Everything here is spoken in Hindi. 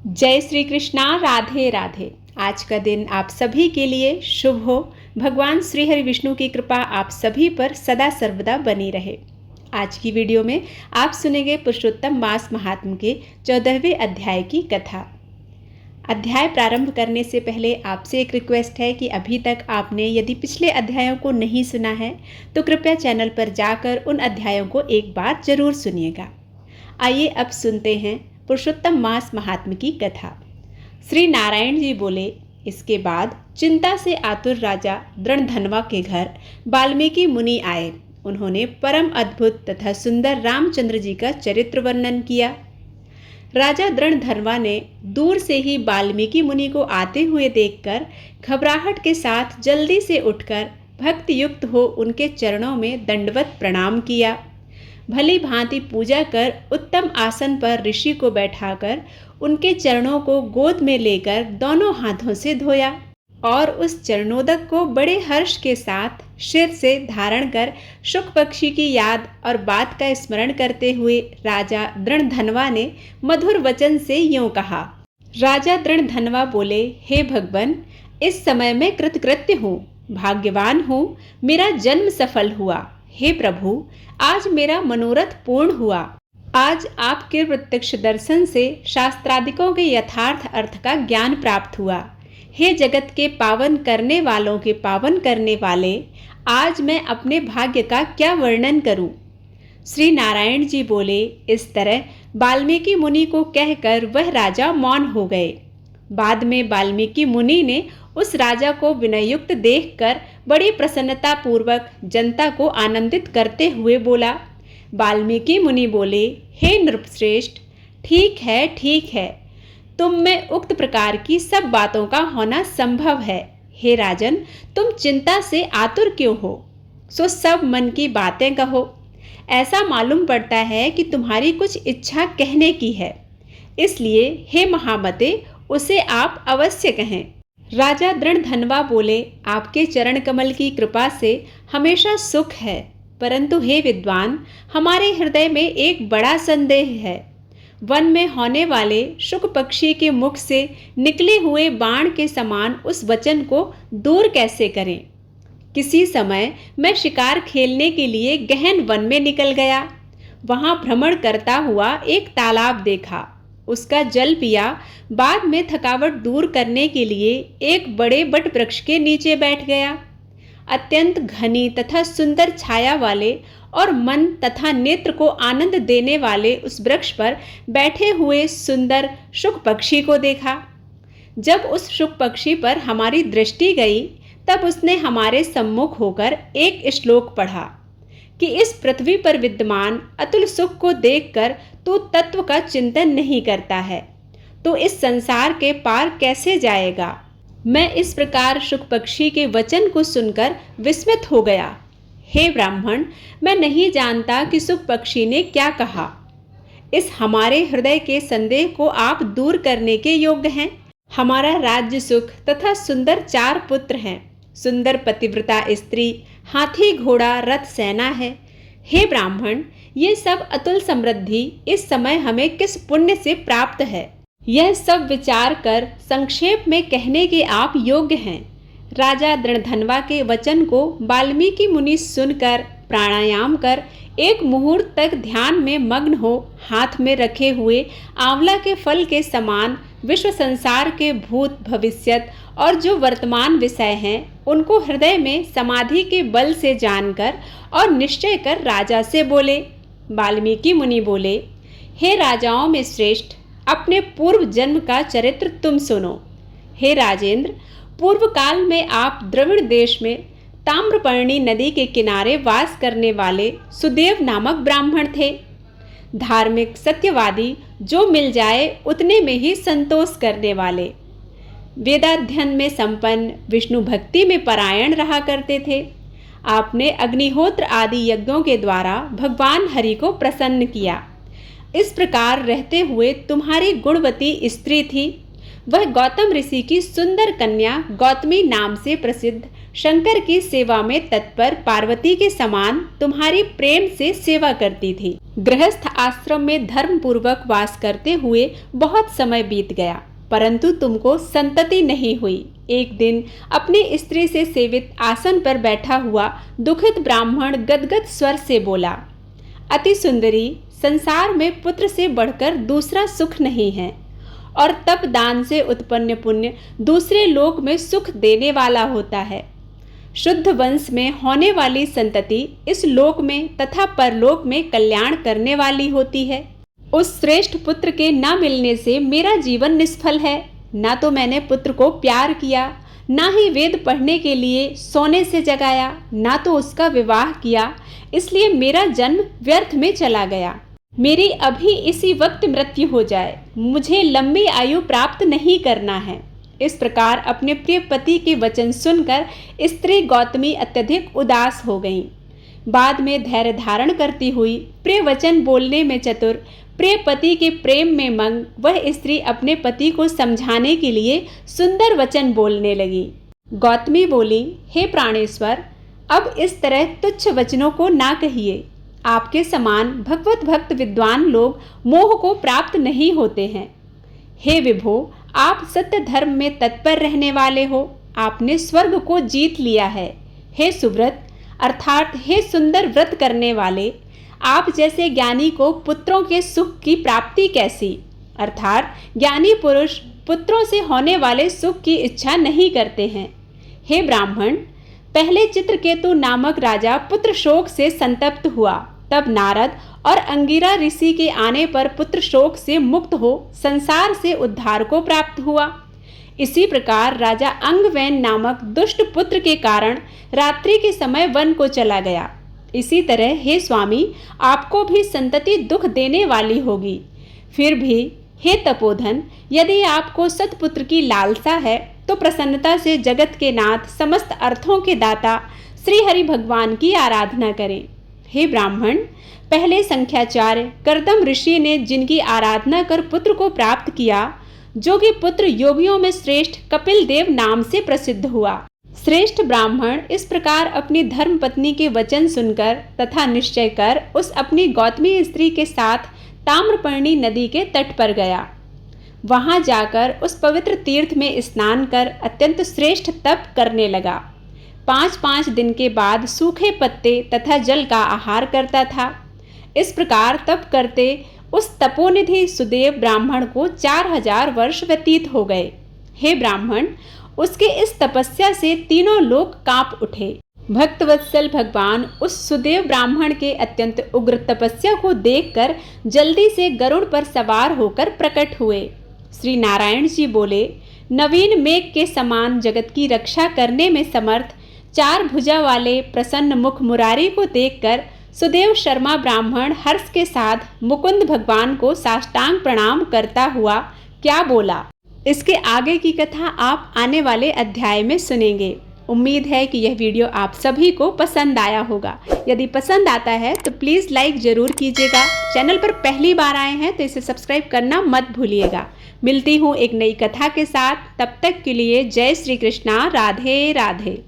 जय श्री कृष्णा। राधे राधे। आज का दिन आप सभी के लिए शुभ हो। भगवान श्री हरि विष्णु की कृपा आप सभी पर सदा सर्वदा बनी रहे। आज की वीडियो में आप सुनेंगे पुरुषोत्तम मास महात्म्य के 14वें अध्याय की कथा। अध्याय प्रारंभ करने से पहले आपसे एक रिक्वेस्ट है कि अभी तक आपने यदि पिछले अध्यायों को नहीं सुना है तो कृपया चैनल पर जाकर उन अध्यायों को एक बार जरूर सुनिएगा। आइए अब सुनते हैं पुरुषोत्तम मास महात्म्य की कथा। श्री नारायण जी बोले, इसके बाद चिंता से आतुर राजा दृढ़धनवा के घर वाल्मीकि मुनि आए। उन्होंने परम अद्भुत तथा सुंदर रामचंद्र जी का चरित्र वर्णन किया। राजा दृढ़धनवा ने दूर से ही वाल्मीकि मुनि को आते हुए देखकर घबराहट के साथ जल्दी से उठकर भक्ति युक्त हो उनके चरणों में दंडवत प्रणाम किया। भली भांति पूजा कर उत्तम आसन पर ऋषि को बैठाकर उनके चरणों को गोद में लेकर दोनों हाथों से धोया और उस चरणोदक को बड़े हर्ष के साथ सिर से धारण कर शुक पक्षी की याद और बात का स्मरण करते हुए राजा दृढ़धनवा ने मधुर वचन से यूं कहा। राजा दृढ़धनवा बोले, हे भगवन, इस समय मैं कृतकृत्य हूँ, भाग्यवान हूँ, मेरा जन्म सफल हुआ। हे प्रभु, आज मेरा मनोरथ पूर्ण हुआ। आज आपके प्रत्यक्ष दर्शन से शास्त्रादिकों के यथार्थ अर्थ का ज्ञान प्राप्त हुआ। हे जगत के पावन करने वालों के पावन करने वाले, आज मैं अपने भाग्य का क्या वर्णन करूं। श्री नारायण जी बोले, इस तरह वाल्मीकि मुनि को कहकर वह राजा मौन हो गए। बाद में वाल्मीकि मुनि ने उस राजा को विनययुक्त देखकर बड़ी प्रसन्नता पूर्वक जनता को आनंदित करते हुए बोला। वाल्मीकि मुनि बोले, हे नृपश्रेष्ठ, ठीक है, तुम में उक्त प्रकार की सब बातों का होना संभव है। हे राजन, तुम चिंता से आतुर क्यों हो? सो सब मन की बातें कहो। ऐसा मालूम पड़ता है कि तुम्हारी कुछ इच्छा कहने की है, इसलिए हे महामते, उसे आप अवश्य कहें। राजा दृढ़धनवा बोले, आपके चरण कमल की कृपा से हमेशा सुख है, परंतु हे विद्वान, हमारे हृदय में एक बड़ा संदेह है। वन में होने वाले शुक पक्षी के मुख से निकले हुए बाण के समान उस वचन को दूर कैसे करें। किसी समय मैं शिकार खेलने के लिए गहन वन में निकल गया। वहां भ्रमण करता हुआ एक तालाब देखा, उसका जल पिया। बाद में थकावट दूर करने के लिए एक बड़े बट वृक्ष के नीचे बैठ गया। अत्यंत घनी तथा सुंदर छाया वाले और मन तथा नेत्र को आनंद देने वाले उस वृक्ष पर बैठे हुए सुंदर शुक पक्षी को देखा। जब उस शुक पक्षी पर हमारी दृष्टि गई तब उसने हमारे सम्मुख होकर एक श्लोक पढ़ा कि इस पृथ्वी पर विद्यमान अतुल सुख को देखकर तू तत्व का चिंतन नहीं करता है तो इस संसार के पार कैसे जाएगा। मैं इस प्रकार शुक पक्षी के वचन को सुनकर विस्मित हो गया। हे ब्राह्मण, मैं नहीं जानता कि शुक पक्षी ने क्या कहा। इस हमारे हृदय के संदेह को आप दूर करने के योग्य हैं। हमारा राज्य सुख तथा सुंदर 4 पुत्र हैं, सुंदर पतिव्रता स्त्री, हाथी घोड़ा रथ सेना है। हे ब्राह्मण, ये सब अतुल समृद्धि इस समय हमें किस पुण्य से प्राप्त है, यह सब विचार कर संक्षेप में कहने के आप योग्य हैं। राजा दृढ़धनवा के वचन को वाल्मीकि मुनि सुनकर प्राणायाम कर एक मुहूर्त तक ध्यान में मग्न हो हाथ में रखे हुए आंवला के फल के समान विश्व संसार के भूत भविष्यत और जो वर्तमान विषय हैं उनको हृदय में समाधि के बल से जानकर और निश्चय कर राजा से बोले। वाल्मीकि मुनि बोले, हे राजाओं में श्रेष्ठ, अपने पूर्व जन्म का चरित्र तुम सुनो। हे राजेंद्र, पूर्व काल में आप द्रविड़ देश में ताम्रपर्णी नदी के किनारे वास करने वाले सुदेव नामक ब्राह्मण थे। धार्मिक सत्यवादी, जो मिल जाए उतने में ही संतोष करने वाले, वेदाध्ययन में संपन्न, विष्णु भक्ति में परायण रहा करते थे। आपने अग्निहोत्र आदि यज्ञों के द्वारा भगवान हरि को प्रसन्न किया। इस प्रकार रहते हुए तुम्हारी गुणवती स्त्री थी। वह गौतम ऋषि की सुंदर कन्या गौतमी नाम से प्रसिद्ध शंकर की सेवा में तत्पर पार्वती के समान तुम्हारी प्रेम से सेवा करती थी। गृहस्थ आश्रम में धर्म पूर्वक वास करते हुए बहुत समय बीत गया, परंतु तुमको संतति नहीं हुई। एक दिन अपनी स्त्री से सेवित आसन पर बैठा हुआ दुखित ब्राह्मण गदगद स्वर से बोला, अति सुंदरी, संसार में पुत्र से बढ़कर दूसरा सुख नहीं है, और तप दान से उत्पन्न पुण्य दूसरे लोक में सुख देने वाला होता है। शुद्ध वंश में होने वाली संतति इस लोक में तथा परलोक में कल्याण करने वाली होती है। उस श्रेष्ठ पुत्र के न मिलने से मेरा जीवन निष्फल है। ना तो मैंने पुत्र को प्यार किया, ना ही वेद पढ़ने के लिए सोने से जगाया, ना तो उसका विवाह किया, इसलिए मेरा जन्म व्यर्थ में चला गया। मेरी अभी इसी वक्त मृत्यु हो जाए, मुझे लंबी आयु प्राप्त नहीं करना है। इस प्रकार अपने प्रिय पति के वचन सुनकर स्त्री गौतमी अत्यधिक उदास हो गईं। बाद में धैर्य धारण करती हुई, प्रिय वचन बोलने में चतुर, प्रिय पति के प्रेम में मग्न वह स्त्री अपने पति को समझाने के लिए सुंदर वचन बोलने लगी। गौतमी बोली, हे प्राणेश्वर, अब इस तरह तुच्छ वचनों को ना कहिए। आपके समान भगवत भक्त विद्वान लोग मोह को प्राप्त नहीं होते हैं। हे विभो, आप सत्य धर्म में तत्पर रहने वाले हो, आपने स्वर्ग को जीत लिया है। हे सुव्रत अर्थात हे सुंदर व्रत करने वाले, आप जैसे ज्ञानी को पुत्रों के सुख की प्राप्ति कैसी? अर्थात ज्ञानी पुरुष पुत्रों से होने वाले सुख की इच्छा नहीं करते हैं। हे ब्राह्मण, पहले चित्रकेतु नामक राजा पुत्र शोक से संतप्त हुआ, तब नारद और अंगिरा ऋषि के आने पर पुत्र शोक से मुक्त हो संसार से उद्धार को प्राप्त हुआ। इसी प्रकार राजा अंगवैन नामक दुष्ट पुत्र के कारण रात्रि के समय वन को चला गया। इसी तरह हे स्वामी, आपको भी संतति दुख देने वाली होगी। फिर भी हे तपोधन, यदि आपको सतपुत्र की लालसा है तो प्रसन्नता से जगत के नाथ समस्त अर्थों के दाता श्री हरि भगवान की आराधना करें। हे ब्राह्मण, पहले संख्याचार्य करदम ऋषि ने जिनकी आराधना कर पुत्र को प्राप्त किया, जो कि पुत्र योगियों में श्रेष्ठ कपिल देव नाम से प्रसिद्ध हुआ। श्रेष्ठ ब्राह्मण इस प्रकार अपनी धर्म पत्नी के वचन सुनकर तथा निश्चय कर उस अपनी गौतमी स्त्री के साथ ताम्रपर्णी नदी के तट पर गया। वहां जाकर उस पवित्र तीर्थ में स्नान कर अत्यंत श्रेष्ठ तप करने लगा। 5-5 दिन के बाद सूखे पत्ते तथा जल का आहार करता था। इस प्रकार तप करते उस तपोनिधि सुदेव ब्राह्मण को 4000 वर्ष व्यतीत हो गए। हे ब्राह्मण, उसके इस तपस्या से तीनों लोक कांप उठे। भक्तवत्सल भगवान उस सुदेव ब्राह्मण के अत्यंत उग्र तपस्या को देखकर जल्दी से गरुड़ पर सवार होकर प्रकट हुए। श्री नारायण जी बोले, नवीन मेघ के समान जगत की रक्षा करने में समर्थ 4 भुजा वाले प्रसन्न मुख मुरारी को देखकर सुदेव शर्मा ब्राह्मण हर्ष के साथ मुकुंद भगवान को साष्टांग प्रणाम करता हुआ क्या बोला, इसके आगे की कथा आप आने वाले अध्याय में सुनेंगे। उम्मीद है कि यह वीडियो आप सभी को पसंद आया होगा। यदि पसंद आता है तो प्लीज़ लाइक ज़रूर कीजिएगा। चैनल पर पहली बार आए हैं तो इसे सब्सक्राइब करना मत भूलिएगा। मिलती हूँ एक नई कथा के साथ, तब तक के लिए जय श्री कृष्णा, राधे राधे।